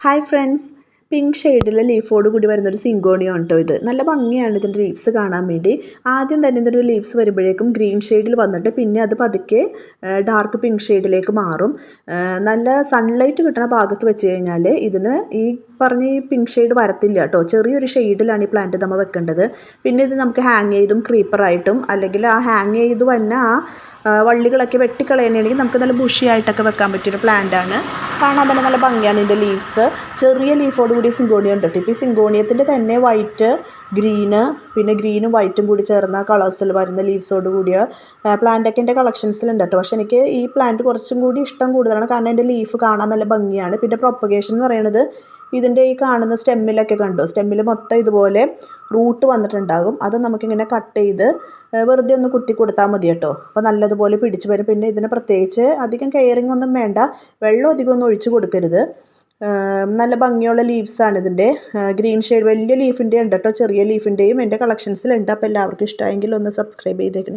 Hi friends, pink ഷെയ്ഡിലെ ലീഫോട് കൂടി വരുന്നൊരു syngonium ഉണ്ടോ ഇത്. നല്ല ഭംഗിയാണ് ഇതിൻ്റെ ലീവ്സ് കാണാൻ വേണ്ടി. ആദ്യം തന്നെ ഇതിൻ്റെ ലീവ്സ് വരുമ്പോഴേക്കും ഗ്രീൻ ഷെയ്ഡിൽ വന്നിട്ട് പിന്നെ അത് പതുക്കെ ഡാർക്ക് പിങ്ക് ഷെയ്ഡിലേക്ക് മാറും. നല്ല സൺലൈറ്റ് കിട്ടുന്ന ഭാഗത്ത് വെച്ച് കഴിഞ്ഞാൽ ഇതിന് ഈ പിങ്ക് ഷെയ്ഡ് വരത്തില്ല കേട്ടോ. ചെറിയൊരു ഷെയ്ഡിലാണ് ഈ പ്ലാന്റ് നമ്മൾ വെക്കേണ്ടത്. പിന്നെ ഇത് നമുക്ക് ഹാങ് ചെയ്തും ക്രീപ്പറായിട്ടും അല്ലെങ്കിൽ ആ ഹാങ് ചെയ്ത് തന്നെ വള്ളികളൊക്കെ വെട്ടിക്കളയുകയാണെങ്കിൽ നമുക്ക് നല്ല ബുഷിയായിട്ടൊക്കെ വെക്കാൻ പറ്റിയൊരു പ്ലാന്റാണ്. കാണാൻ തന്നെ നല്ല ഭംഗിയാണ് ഇതിൻ്റെ ലീവ്സ്. ചെറിയ ലീഫോട് കൂടി സിങ്കോണിയം ഉണ്ട്. ഇപ്പോൾ ഈ സിങ്കോണിയത്തിൻ്റെ തന്നെ വൈറ്റ്, ഗ്രീന്, പിന്നെ ഗ്രീനും വൈറ്റും കൂടി ചേർന്ന കളേഴ്സിൽ വരുന്ന ലീവ്സോട് കൂടിയ പ്ലാന്റൊക്കെ എൻ്റെ കളക്ഷൻസിലുണ്ട് കേട്ടോ. പക്ഷേ എനിക്ക് ഈ പ്ലാന്റ് കുറച്ചും കൂടി ഇഷ്ടം കൂടുതലാണ്, കാരണം എൻ്റെ ലീഫ് കാണാൻ നല്ല ഭംഗിയാണ്. പിന്നെ പ്രൊപ്പഗേഷൻ എന്ന് പറയുന്നത് ഇതിൻ്റെ ഈ കാണുന്ന സ്റ്റെമ്മിലൊക്കെ കണ്ടു, സ്റ്റെമ്മിൽ മൊത്തം ഇതുപോലെ റൂട്ട് വന്നിട്ടുണ്ടാകും. അത് നമുക്കിങ്ങനെ കട്ട് ചെയ്ത് വെറുതെ ഒന്ന് കുത്തി കൊടുത്താൽ മതി കേട്ടോ. അപ്പോൾ നല്ലതുപോലെ പിടിച്ച് വരും. പിന്നെ ഇതിന് പ്രത്യേകിച്ച് അധികം കെയറിങ് ഒന്നും വേണ്ട, വെള്ളം അധികം ഒന്നും ഒഴിച്ച് കൊടുക്കരുത്. നല്ല ഭംഗിയുള്ള ലീവ്സാണ് ഇതിൻ്റെ. ഗ്രീൻ ഷെയ്ഡ് വലിയ ലീഫിൻ്റെ ഉണ്ട് കേട്ടോ, ചെറിയ ലീഫിൻ്റെയും എൻ്റെ കളക്ഷൻസിലുണ്ട്. അപ്പോൾ എല്ലാവർക്കും ഇഷ്ടമായെങ്കിൽ ഒന്ന് സബ്സ്ക്രൈബ് ചെയ്തേക്കണേ.